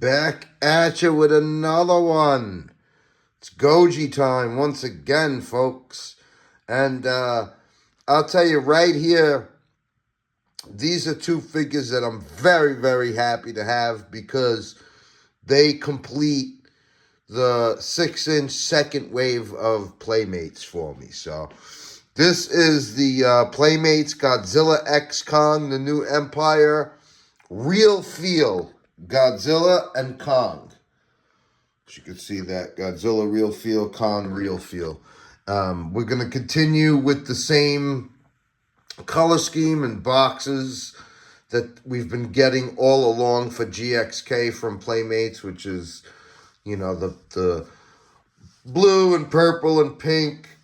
Back at you with another one. It's Goji time once again, folks. And I'll tell you right here, these are two figures that I'm very, very happy to have because they complete the 6-inch second wave of Playmates for me. So this is the Playmates Godzilla X Kong, the new Empire, real feel Godzilla and Kong. As you can see that Godzilla real feel, Kong real feel. We're going to continue with the same color scheme and boxes that we've been getting all along for GXK from Playmates, which is, you know, the blue and purple and pink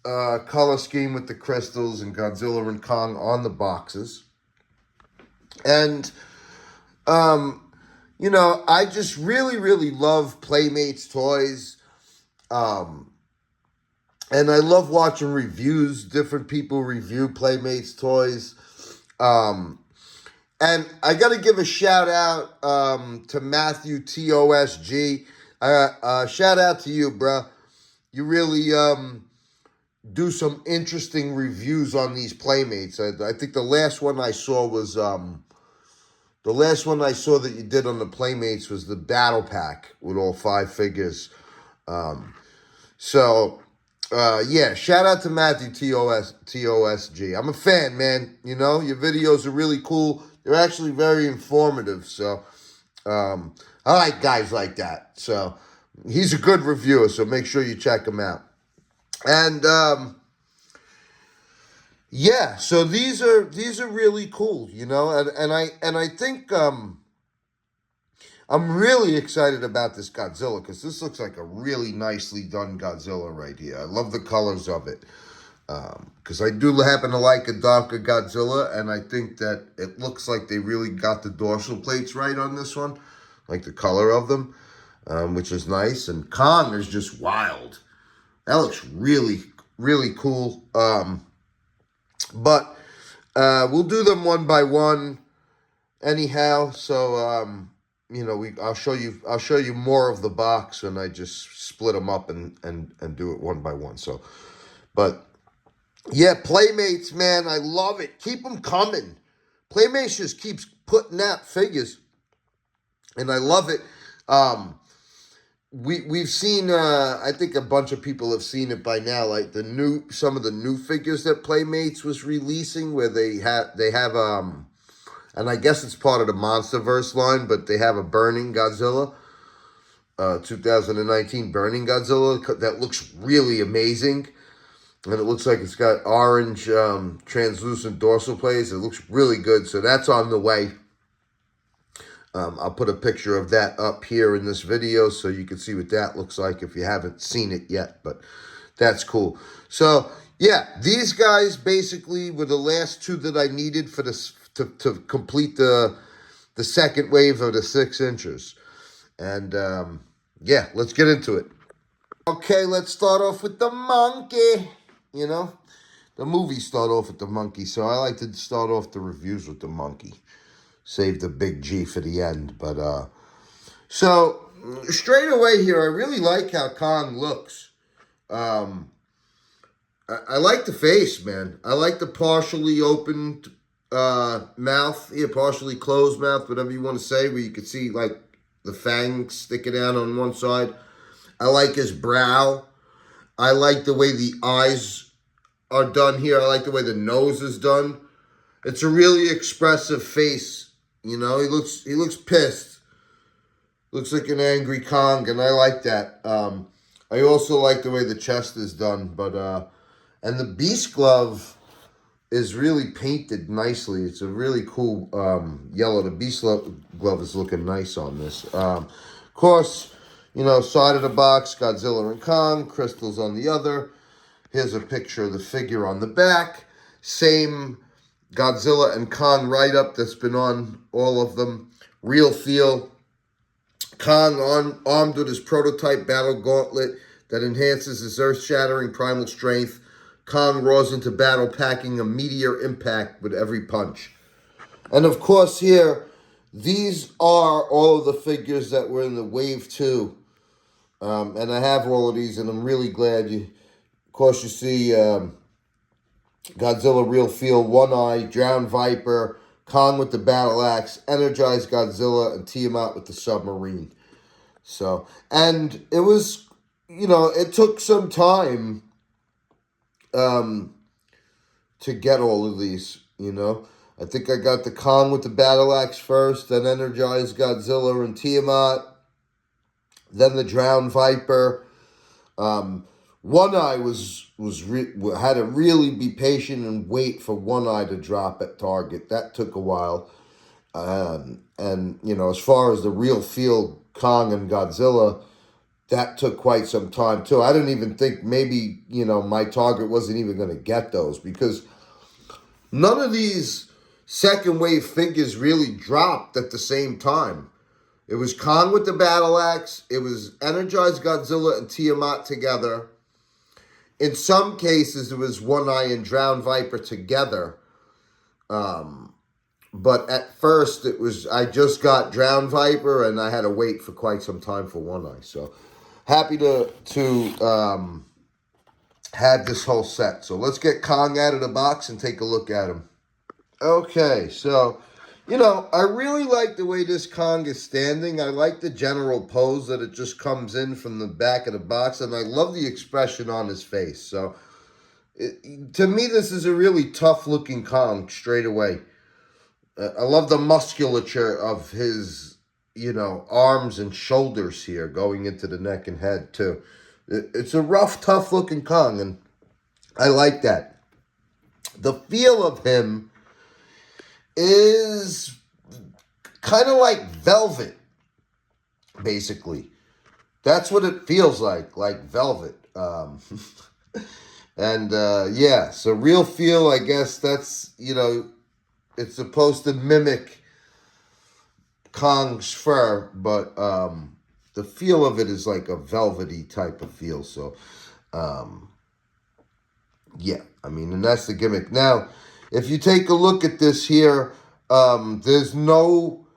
color scheme with the crystals and Godzilla and Kong on the boxes. And you know, I just really, really love Playmates toys. And I love watching reviews, different people review Playmates toys. And I got to give a shout out to Matthew TOSG. Shout out to you, bro. You really do some interesting reviews on these Playmates. I think the last one I saw was... the last one I saw that you did on the Playmates was the Battle Pack with all 5 figures. Yeah, shout out to Matthew TOSG. I'm a fan, man. You know, your videos are really cool. They're actually very informative. So, I like guys like that. So, he's a good reviewer, so make sure you check him out. And, yeah, so these are really cool, you know, and I think I'm really excited about this Godzilla because this looks like a really nicely done Godzilla right here. I love the colors of it because I do happen to like a darker Godzilla, and I think that it looks like they really got the dorsal plates right on this one, like the color of them, which is nice. And Kong is just wild. That looks really, really cool. But we'll do them one by one anyhow. So you know, I'll show you more of the box when I just split them up and do it one by one. So, but yeah, Playmates, man, I love it. Keep them coming. Playmates just keeps putting out figures, and I love it. We've seen I think a bunch of people have seen it by now, like some of the new figures that Playmates was releasing, where they have and I guess it's part of the Monsterverse line, but they have a Burning Godzilla, 2019 Burning Godzilla that looks really amazing, and it looks like it's got orange translucent dorsal plates. It looks really good, so that's on the way. I'll put a picture of that up here in this video so you can see what that looks like if you haven't seen it yet, but that's cool. So, yeah, these guys basically were the last two that I needed for this to complete the second wave of the 6 inches. And, yeah, let's get into it. Okay, let's start off with the monkey. You know, the movies start off with the monkey, so I like to start off the reviews with the monkey. Save the big G for the end. But, so, straight away here, I really like how Kong looks. I like the face, man. I like the partially opened mouth. Yeah, partially closed mouth, whatever you want to say, where you can see, like, the fangs sticking out on one side. I like his brow. I like the way the eyes are done here. I like the way the nose is done. It's a really expressive face. You know, he looks pissed. Looks like an angry Kong, and I like that. I also like the way the chest is done, but and the beast glove is really painted nicely. It's a really cool yellow. The beast glove is looking nice on this. Of course, you know, side of the box, Godzilla and Kong, crystals on the other. Here's a picture of the figure on the back. Same Godzilla and Kong write-up that's been on all of them. Real feel. Kong armed with his prototype battle gauntlet that enhances his earth-shattering primal strength. Kong roars into battle, packing a meteor impact with every punch. And of course here, these are all of the figures that were in the Wave 2. And I have all of these, and I'm really glad you... Of course, you see Godzilla Real Feel, One Eye, Drowned Viper, Kong with the Battle Axe, Energized Godzilla, and Tiamat with the submarine. So, and it was, it took some time to get all of these, I think I got the Kong with the Battle Axe first, then Energized Godzilla and Tiamat, then the Drowned Viper. One Eye had to really be patient and wait for One Eye to drop at target. That took a while. And as far as the Real Feel Kong and Godzilla, that took quite some time too. I didn't even think maybe, my target wasn't even going to get those, because none of these second wave figures really dropped at the same time. It was Kong with the Battle Axe, it was Energized Godzilla and Tiamat together. In some cases, it was One Eye and Drowned Viper together. But at first, I just got Drowned Viper, and I had to wait for quite some time for One Eye. So, happy to have this whole set. So, let's get Kong out of the box and take a look at him. Okay, so, I really like the way this Kong is standing. I like the general pose that it just comes in from the back of the box, and I love the expression on his face. So, to me, this is a really tough-looking Kong straight away. I love the musculature of his, arms and shoulders here going into the neck and head, too. It's a rough, tough-looking Kong, and I like that. The feel of him is kind of like velvet, basically. That's what it feels like velvet. And, so Real Feel, I guess that's, it's supposed to mimic Kong's fur, but the feel of it is like a velvety type of feel. So, and that's the gimmick. Now, if you take a look at this here, there's no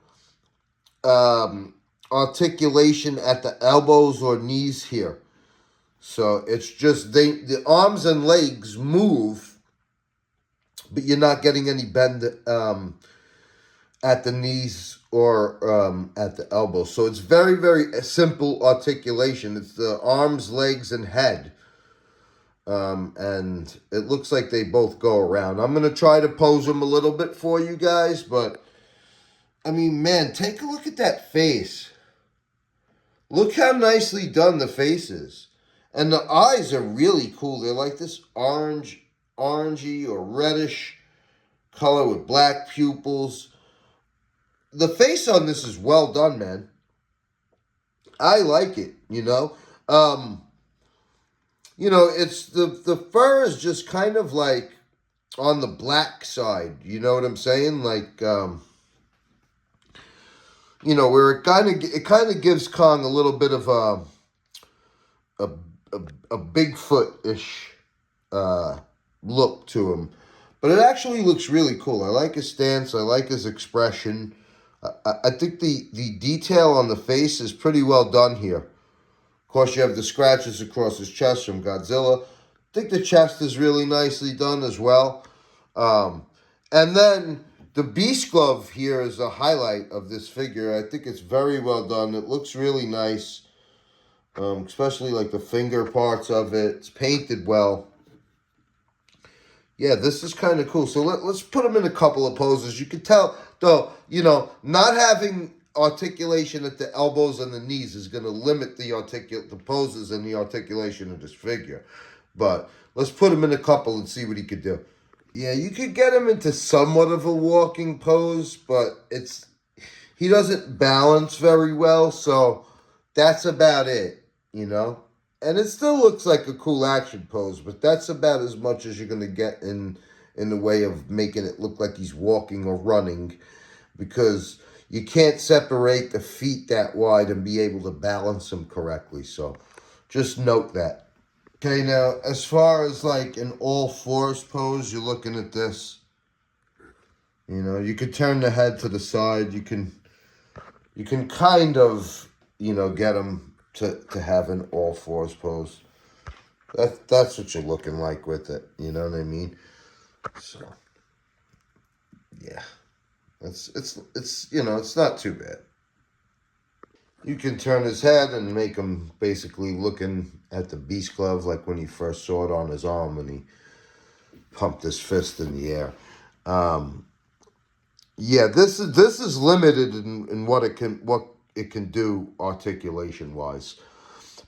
articulation at the elbows or knees here. So it's just the arms and legs move, but you're not getting any bend at the knees or at the elbows. So it's very, very simple articulation. It's the arms, legs, and head. And it looks like they both go around. I'm going to try to pose them a little bit for you guys, but, man, take a look at that face. Look how nicely done the face is. And the eyes are really cool. They're like this orangey or reddish color with black pupils. The face on this is well done, man. I like it, it's the fur is just kind of like on the black side. You know what I'm saying? Like, where it kind of gives Kong a little bit of a Bigfoot-ish look to him. But it actually looks really cool. I like his stance. I like his expression. I think the detail on the face is pretty well done here. Of course, you have the scratches across his chest from Godzilla. I think the chest is really nicely done as well. And then the Beast Glove here is a highlight of this figure. I think it's very well done. It looks really nice, especially like the finger parts of it. It's painted well. Yeah, this is kind of cool. So let's put him in a couple of poses. You can tell, though, not having articulation at the elbows and the knees is going to limit the poses and the articulation of this figure. But let's put him in a couple and see what he could do. Yeah, you could get him into somewhat of a walking pose, but he doesn't balance very well, so that's about it, And it still looks like a cool action pose, but that's about as much as you're going to get in the way of making it look like he's walking or running, because you can't separate the feet that wide and be able to balance them correctly. So just note that. Okay, now, as far as like an all-fours pose, you're looking at this. You could turn the head to the side. You can you can kind of, get him to have an all fours pose. That's what you're looking like with it. You know what I mean? So yeah, it's not too bad. You can turn his head and make him basically looking at the beast glove like when he first saw it on his arm when he pumped his fist in the air. Um, yeah, this is limited in what it can do articulation wise,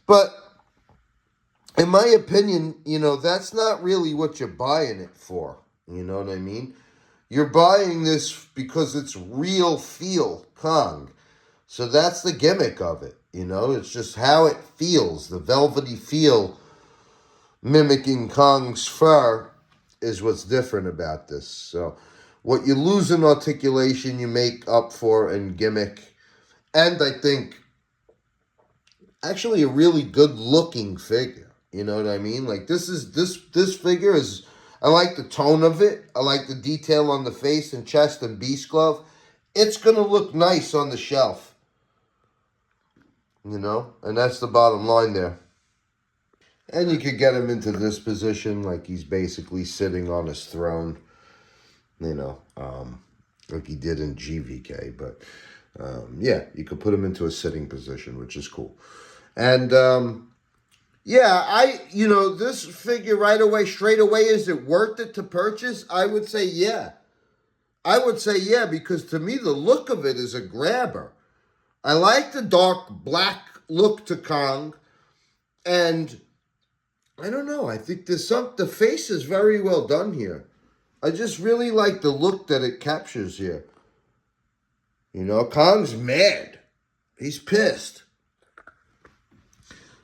but in my opinion, that's not really what you're buying it for. You know what I mean? You're buying this because it's real feel Kong. So that's the gimmick of it. It's just how it feels. The velvety feel mimicking Kong's fur is what's different about this. So what you lose in articulation, you make up for in gimmick. And I think actually a really good looking figure. You know what I mean? Like this figure is, I like the tone of it. I like the detail on the face and chest and beast glove. It's gonna look nice on the shelf. And that's the bottom line there. And you could get him into this position like he's basically sitting on his throne, like he did in GVK. But yeah, you could put him into a sitting position, which is cool. And yeah, this figure right away, straight away, is it worth it to purchase? I would say yeah. Because to me, the look of it is a grabber. I like the dark black look to Kong, and I don't know. I think the face is very well done here. I just really like the look that it captures here. Kong's mad. He's pissed.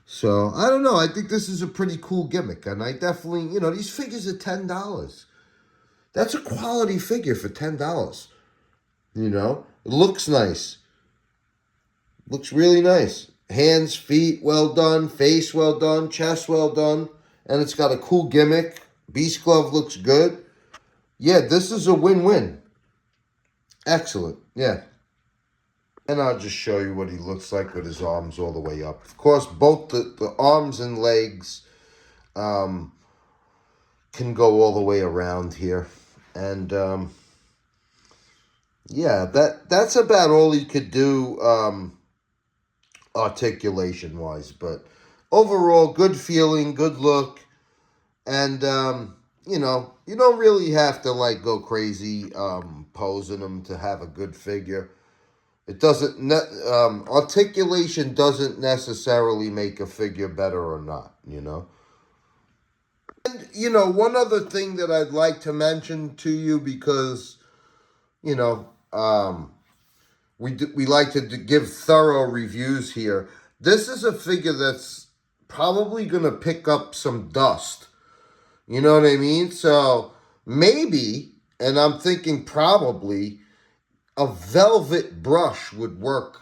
So, I don't know. I think this is a pretty cool gimmick. And I definitely, these figures are $10. That's a quality figure for $10. It looks nice. Looks really nice. Hands, feet, well done. Face, well done. Chest, well done. And it's got a cool gimmick. Beast glove looks good. Yeah, this is a win-win. Excellent. Yeah. And I'll just show you what he looks like with his arms all the way up. Of course, both the arms and legs can go all the way around here. And yeah, that's about all he could do articulation-wise. But overall, good feeling, good look. And, you don't really have to, go crazy posing them to have a good figure. It doesn't, articulation doesn't necessarily make a figure better or not, And, one other thing that I'd like to mention to you because, we like to give thorough reviews here. This is a figure that's probably going to pick up some dust. You know what I mean? So maybe, and I'm thinking probably, a velvet brush would work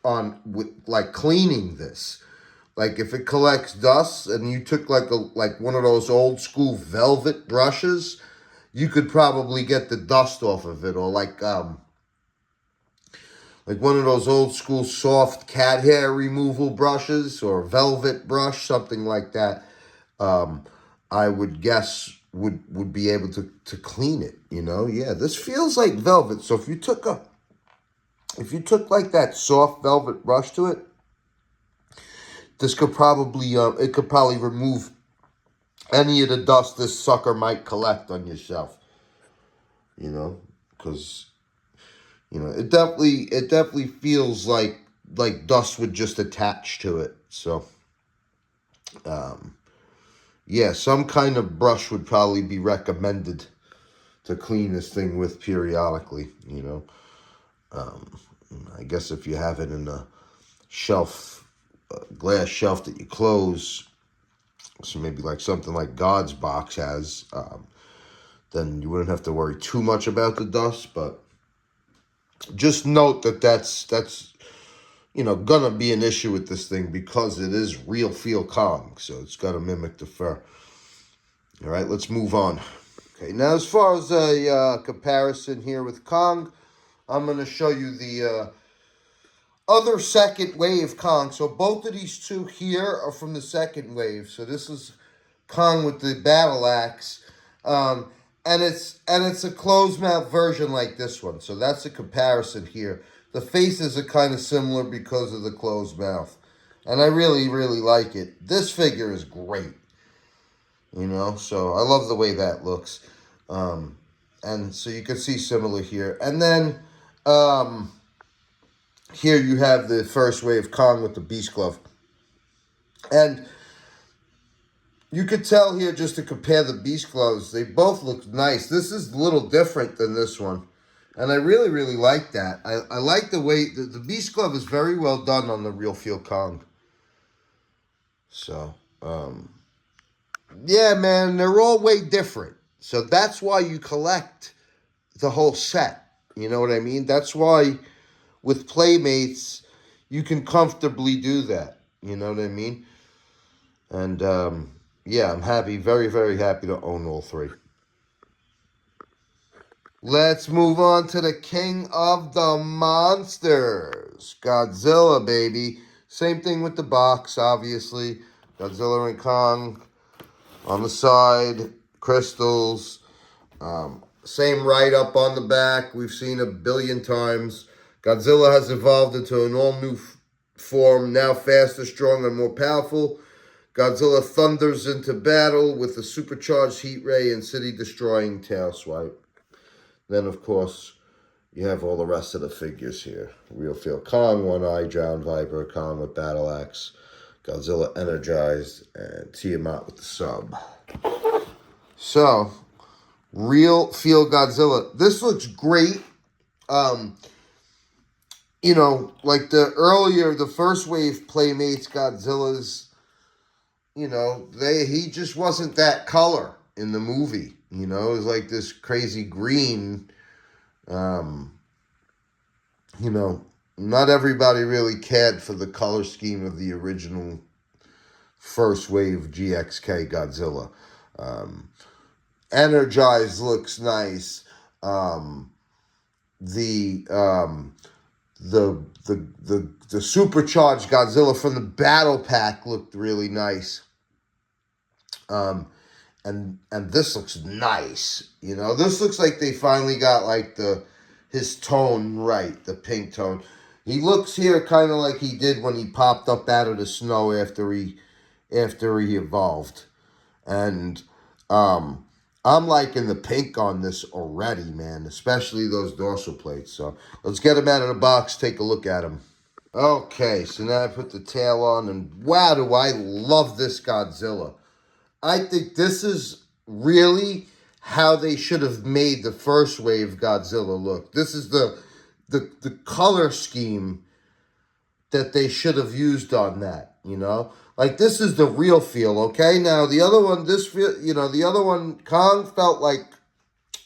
on with cleaning this. Like if it collects dust and you took like one of those old school velvet brushes, you could probably get the dust off of it, or like one of those old school soft cat hair removal brushes or velvet brush, something like that. I would guess would be able to clean it, Yeah, this feels like velvet. So if you took like that soft velvet brush to it, this could probably it could probably remove any of the dust this sucker might collect on your shelf. Because it definitely feels like dust would just attach to it. So yeah, some kind of brush would probably be recommended to clean this thing with periodically, I guess if you have it in a shelf, glass shelf that you close, so maybe like something like God's box has, then you wouldn't have to worry too much about the dust. But just note that's gonna be an issue with this thing because it is real feel Kong, so it's got to mimic the fur. All right, let's move on. Okay, now as far as a comparison here with Kong, I'm going to show you the other second wave Kong. So both of these two here are from the second wave. So this is Kong with the battle axe. Um, and it's a closed mouth version like this one. So that's a comparison here. The faces are kind of similar because of the closed mouth. And I really, really like it. This figure is great. So I love the way that looks. And so you can see similar here. And then here you have the first wave Kong with the Beast Glove. And you could tell here, just to compare the Beast Gloves, they both look nice. This is a little different than this one. And I really, really like that. I like the way the Beast Glove is very well done on the Real Feel Kong. So, yeah, man, they're all way different. So that's why you collect the whole set. You know what I mean? That's why with Playmates, you can comfortably do that. You know what I mean? And, yeah, I'm happy, very, very happy to own all three. Let's move on to the king of the monsters. Godzilla, baby. Same thing with the box, obviously. Godzilla and Kong on the side. Crystals. Same write-up on the back. We've seen a billion times. Godzilla has evolved into an all-new form, now faster, stronger, and more powerful. Godzilla thunders into battle with a supercharged heat ray and city-destroying tail swipe. Then, of course, you have all the rest of the figures here. Real Feel Kong, One Eye, Drowned Viper, Kong with Battle Axe, Godzilla Energized, and Tiamat with the sub. So, Real Feel Godzilla. This looks great. Like the first wave Playmates Godzillas, he just wasn't that color in the movie. It was like this crazy green. Not everybody really cared for the color scheme of the original first wave GXK Godzilla. Energized looks nice. The supercharged Godzilla from the battle pack looked really nice. And this looks nice. This looks like they finally got like his tone right, the pink tone. He looks here kind of like he did when he popped up out of the snow after he evolved. And I'm liking the pink on this already, man, especially those dorsal plates. So let's get him out of the box, take a look at him. Okay, so now I put the tail on, and wow, do I love this Godzilla. I think this is really how they should have made the first wave Godzilla look. This is the color scheme that they should have used on that, Like, this is the real feel, okay? Now, the other one, the other one, Kong felt like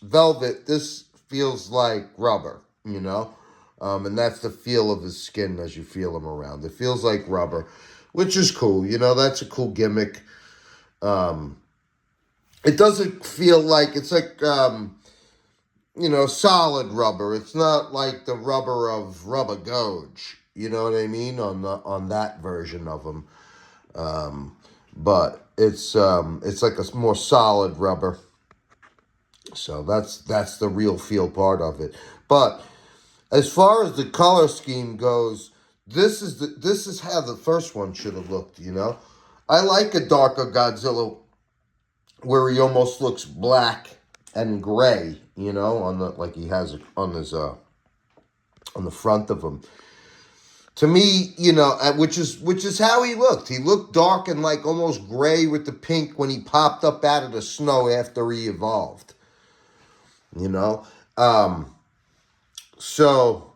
velvet. This feels like rubber, And that's the feel of his skin as you feel him around. It feels like rubber, which is cool, That's a cool gimmick. It doesn't feel like, it's like, solid rubber. It's not like the rubber of Rubber Gouge, you know what I mean, on that version of them. But it's like a more solid rubber. So that's the real feel part of it. But as far as the color scheme goes, this is how the first one should have looked, I like a darker Godzilla where he almost looks black and gray, like he has on his on the front of him. To me, which is how he looked. He looked dark and like almost gray with the pink when he popped up out of the snow after he evolved. So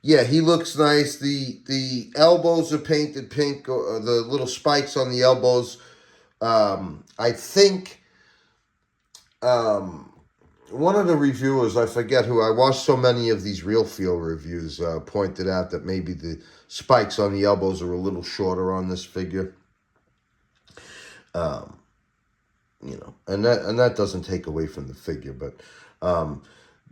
yeah, he looks nice. The elbows are painted pink. The little spikes on the elbows. I think one of the reviewers, I forget who, I watched so many of these Real Feel reviews, pointed out that maybe the spikes on the elbows are a little shorter on this figure. And that doesn't take away from the figure, but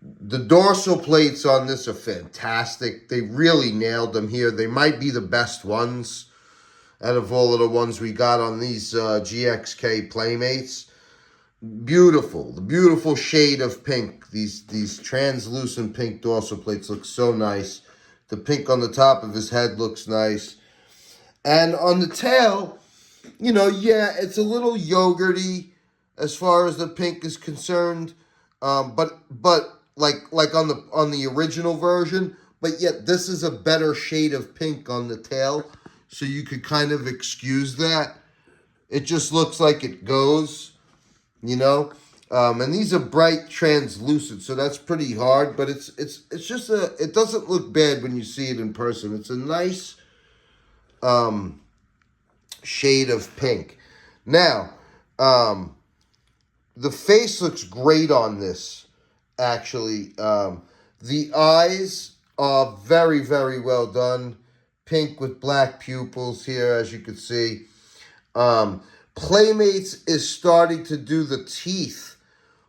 The dorsal plates on this are fantastic. They really nailed them here. They might be the best ones out of all of the ones we got on these GXK Playmates. Beautiful. The beautiful shade of pink. These translucent pink dorsal plates look so nice. The pink on the top of his head looks nice. And on the tail, yeah, it's a little yogurty as far as the pink is concerned. But like on the original version, but yet this is a better shade of pink on the tail, so you could kind of excuse that. It just looks like it goes, you know. And these are bright translucent, so that's pretty hard. But it's just it doesn't look bad when you see it in person. It's a nice shade of pink. Now, the face looks great on this. Actually, the eyes are very, very well done. Pink with black pupils here, as you can see. Playmates is starting to do the teeth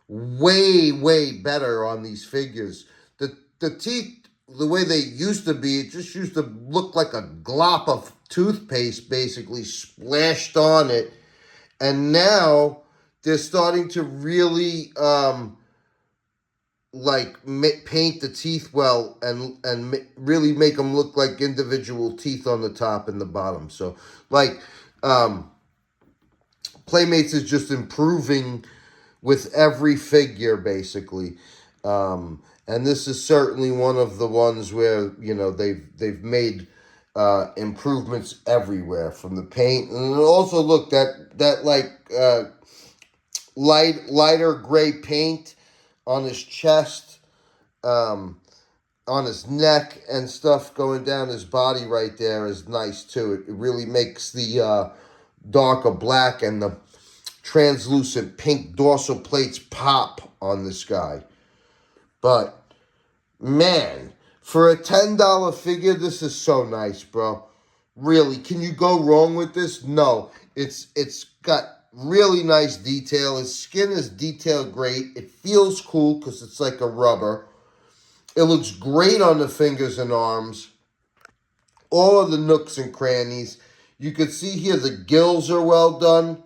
way, way better on these figures. The teeth, the way they used to be, it just used to look like a glop of toothpaste basically splashed on it. And now they're starting to really paint the teeth well and really make them look like individual teeth on the top and the bottom. So Playmates is just improving with every figure basically. And this is certainly one of the ones where they've made improvements everywhere, from the paint, and also look that lighter gray paint on his chest, on his neck and stuff going down his body right there is nice too. It really makes the darker black and the translucent pink dorsal plates pop on this guy. But man, for a $10 figure, this is so nice, bro. Really, can you go wrong with this? No. It's got really nice detail. His skin is detailed great. It feels cool because it's like a rubber. It looks great on the fingers and arms. All of the nooks and crannies. You can see here the gills are well done.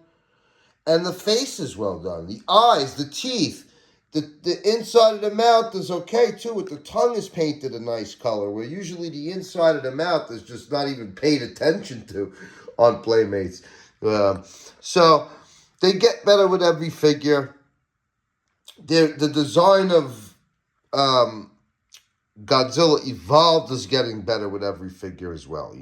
And the face is well done. The eyes, the teeth. The inside of the mouth is okay, too, with the tongue is painted a nice color, where usually the inside of the mouth is just not even paid attention to on Playmates. So they get better with every figure. The design of Godzilla Evolved is getting better with every figure as well,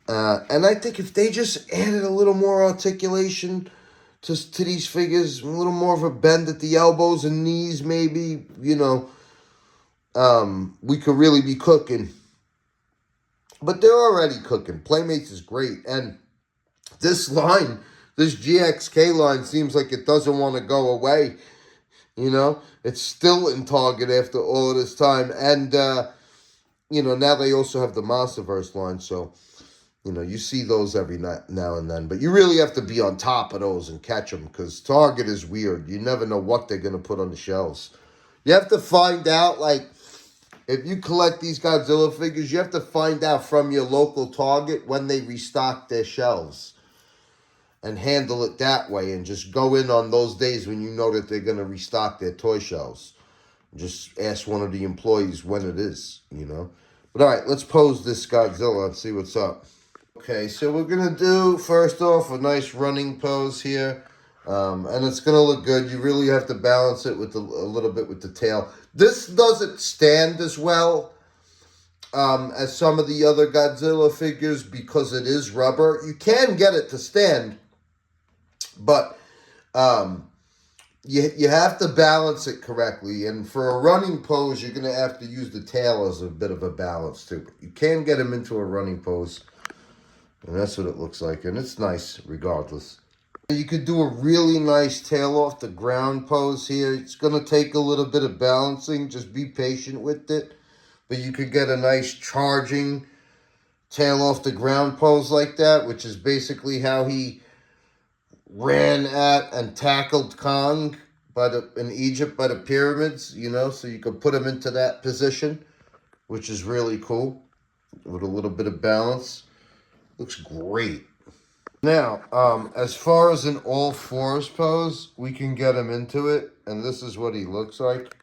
and I think if they just added a little more articulation to these figures, a little more of a bend at the elbows and knees, maybe, we could really be cooking. But they're already cooking. Playmates is great. And this GXK line seems like it doesn't want to go away. It's still in Target after all of this time. And, now they also have the Monsterverse line, so you see those every now and then. But you really have to be on top of those and catch them, because Target is weird. You never know what they're going to put on the shelves. You have to find out, if you collect these Godzilla figures, you have to find out from your local Target when they restock their shelves and handle it that way, and just go in on those days when you know that they're going to restock their toy shelves. Just ask one of the employees when it is, But all right, let's pose this Godzilla and see what's up. Okay, so we're going to do, first off, a nice running pose here. And it's going to look good. You really have to balance it with a little bit with the tail. This doesn't stand as well as some of the other Godzilla figures because it is rubber. You can get it to stand, but you have to balance it correctly. And for a running pose, you're going to have to use the tail as a bit of a balance too. But you can get him into a running pose. And that's what it looks like. And it's nice regardless. You could do a really nice tail off the ground pose here. It's going to take a little bit of balancing. Just be patient with it. But you could get a nice charging tail off the ground pose like that, which is basically how he ran at and tackled Kong in Egypt by the pyramids, so you could put him into that position, which is really cool with a little bit of balance. Looks great. Now, as far as an all fours pose, we can get him into it, and this is what he looks like.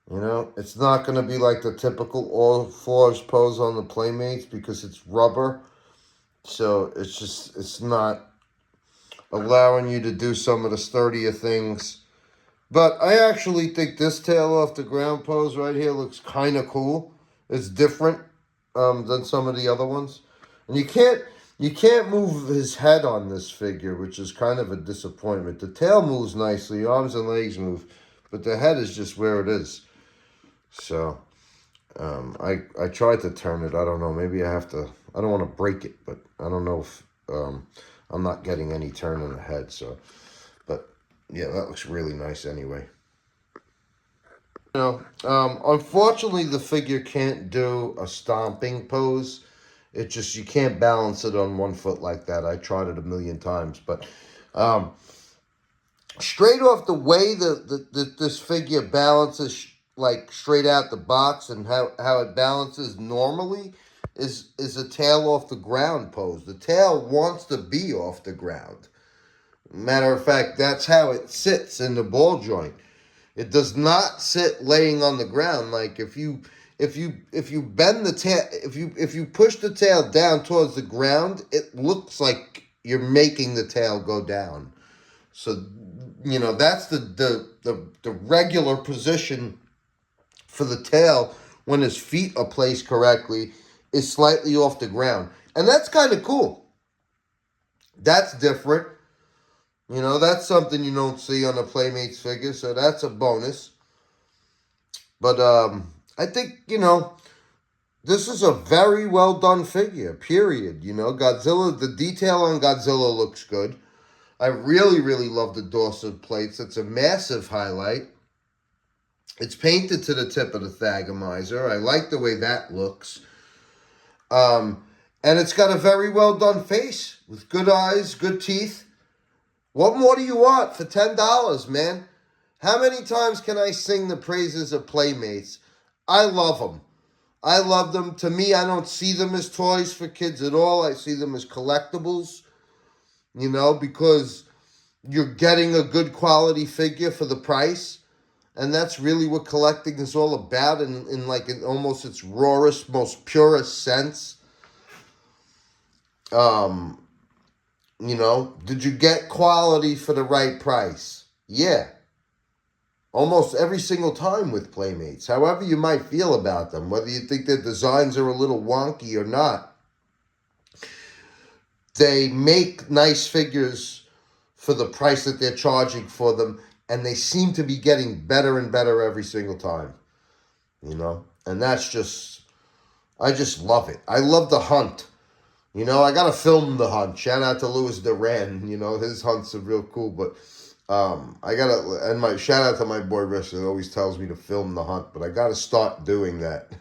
It's not going to be like the typical all fours pose on the Playmates because it's rubber. So it's not allowing you to do some of the sturdier things. But I actually think this tail off the ground pose right here looks kind of cool. It's different than some of the other ones. And you can't move his head on this figure, which is kind of a disappointment. The tail moves nicely, arms and legs move, but the head is just where it is. So I tried to turn it. I don't know. Maybe I have to. I don't want to break it, but I don't know if I'm not getting any turn in the head. So, but yeah, that looks really nice anyway. Unfortunately, the figure can't do a stomping pose. It just, you can't balance it on one foot like that. I tried it a million times, but straight off the way this figure balances, like straight out the box, and how it balances normally is a tail off the ground pose. The tail wants to be off the ground. Matter of fact, that's how it sits in the ball joint. It does not sit laying on the ground. Like if you bend the tail, if you push the tail down towards the ground, it looks like you're making the tail go down. So that's the regular position for the tail when his feet are placed correctly, is slightly off the ground. And that's kind of cool. That's different. That's something you don't see on a Playmates figure, so that's a bonus. But I think, this is a very well done figure, period. Godzilla, the detail on Godzilla looks good. I really, really love the dorsal plates. It's a massive highlight. It's painted to the tip of the Thagomizer. I like the way that looks. And it's got a very well done face with good eyes, good teeth. What more do you want for $10, man? How many times can I sing the praises of Playmates? I love them. I love them. To me, I don't see them as toys for kids at all. I see them as collectibles, because you're getting a good quality figure for the price. And that's really what collecting is all about in almost its rawest, most purest sense. Did you get quality for the right price? Yeah. Almost every single time with Playmates. However you might feel about them, whether you think their designs are a little wonky or not, they make nice figures for the price that they're charging for them, and they seem to be getting better and better every single time. And that's just, I just love it. I love the hunt. I got to film the hunt. Shout out to Louis Duran. His hunts are real cool. But I got to, and my shout out to my boy Rich that always tells me to film the hunt. But I got to start doing that.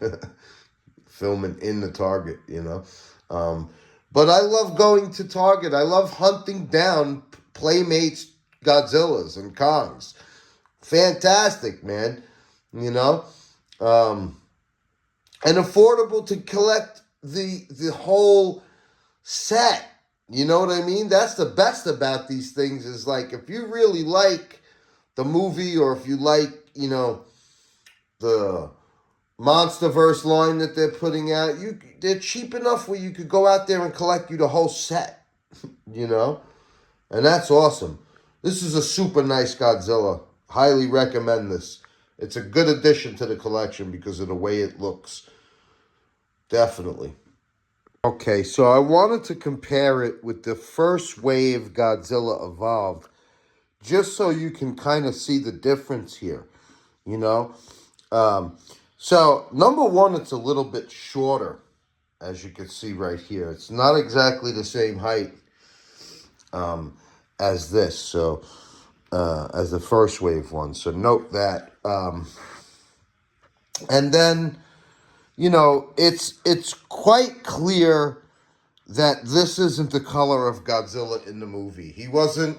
Filming in the Target, But I love going to Target. I love hunting down Playmates Godzillas and Kongs. Fantastic, man. And affordable to collect the whole set. You know what I mean? That's the best about these things, is like, if you really like the movie, or if you like, the Monsterverse line that they're putting out, they're cheap enough where you could go out there and collect you the whole set, and that's awesome. This is a super nice Godzilla. Highly recommend this. It's a good addition to the collection because of the way it looks. Definitely. Okay, so I wanted to compare it with the first wave Godzilla Evolved, just so you can kind of see the difference here, So, number one, it's a little bit shorter, as you can see right here. It's not exactly the same height as this, so, as the first wave one. So, note that. And then, it's quite clear that this isn't the color of Godzilla in the movie. He wasn't,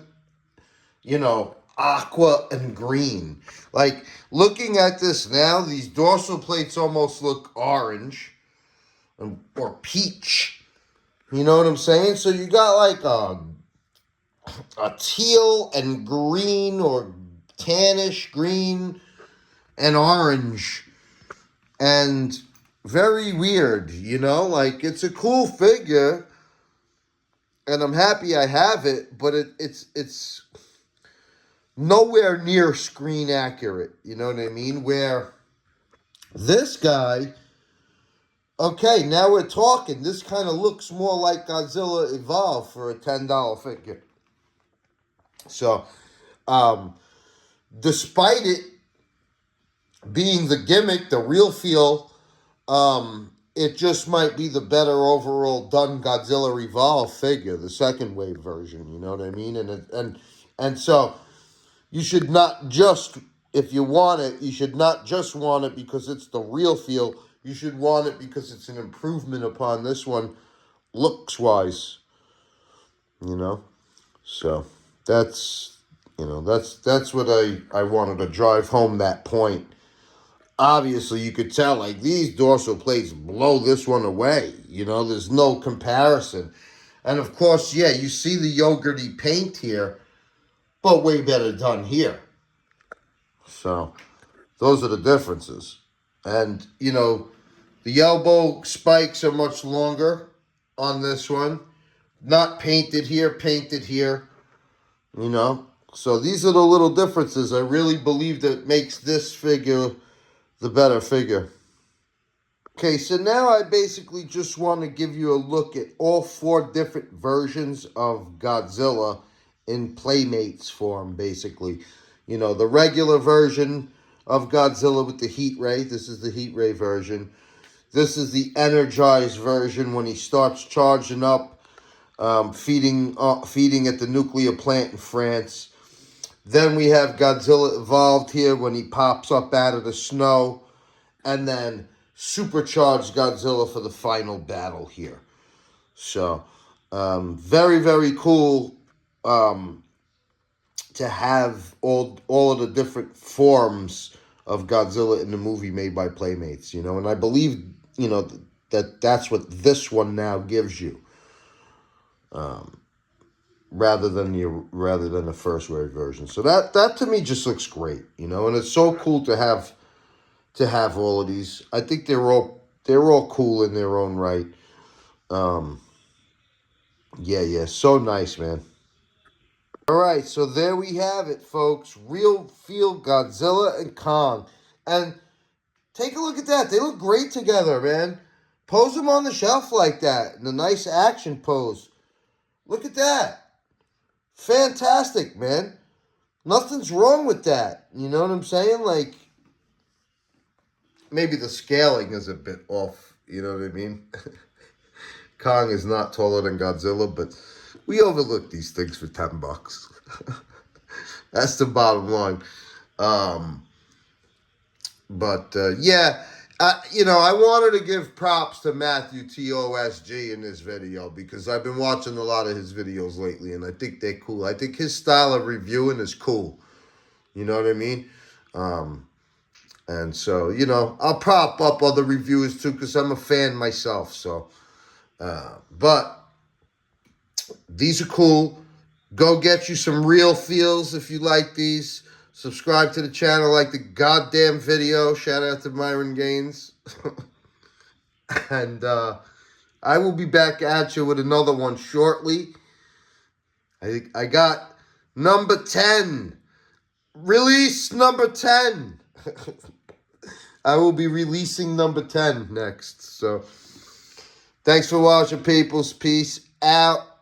aqua and green. Like, looking at this now, these dorsal plates almost look orange or peach. You know what I'm saying? So you got like a teal and green or tannish green and orange. And very weird, you know? Like, it's a cool figure, and I'm happy I have it, but it's nowhere near screen accurate. You know what I mean? Where this guy, okay, now we're talking. This kind of looks more like Godzilla Evolved for a $10 figure. So, despite it being the gimmick, the real feel, it just might be the better overall done Godzilla Evolved figure, the second wave version. You know what I mean? And so you should not just, if you want it, you should not just want it because it's the real feel. You should want it because it's an improvement upon this one, looks wise. You know, so that's that's what I wanted to drive home that point. Obviously, you could tell, like, these dorsal plates blow this one away. You know, there's no comparison. And of course, yeah, you see the yogurty paint here, but way better done here. So those are the differences. And, you know, the elbow spikes are much longer on this one. Not painted here, painted here. You know, so these are the little differences. I really believe that makes this figure the better figure. Okay, so now I basically just want to give you a look at all 4 different versions of Godzilla in Playmates form, basically. You know, the regular version of Godzilla with the heat ray. This is the heat ray version. This is the energized version when he starts charging up, feeding at the nuclear plant in France. Then we have Godzilla Evolved here when he pops up out of the snow. And then supercharged Godzilla for the final battle here. So, very, very cool to have all of the different forms of Godzilla in the movie made by Playmates, you know. And I believe, you know, that's what this one now gives you. Rather than the first wave version. So that to me just looks great, you know, and it's so cool to have all of these. I think they're all cool in their own right. Yeah, so nice, man. All right, so there we have it, folks. Real feel Godzilla and Kong. And take a look at that. They look great together, man. Pose them on the shelf like that in a nice action pose. Look at that. Fantastic, man. Nothing's wrong with that. You know what I'm saying? Like, maybe the scaling is a bit off. You know what I mean? Kong is not taller than Godzilla, but we overlook these things for $10. That's the bottom line. Yeah, you know, I wanted to give props to Matthew TOSG in this video because I've been watching a lot of his videos lately, and I think they're cool. I think his style of reviewing is cool. You know what I mean? And so, you know, I'll prop up other reviews too because I'm a fan myself. So, but these are cool. Go get you some real feels if you like these. Subscribe to the channel, like the goddamn video. Shout out to Myron Gaines. And I will be back at you with another one shortly. I got number 10. Release number 10. I will be releasing number 10 next. So, thanks for watching, peoples. Peace out.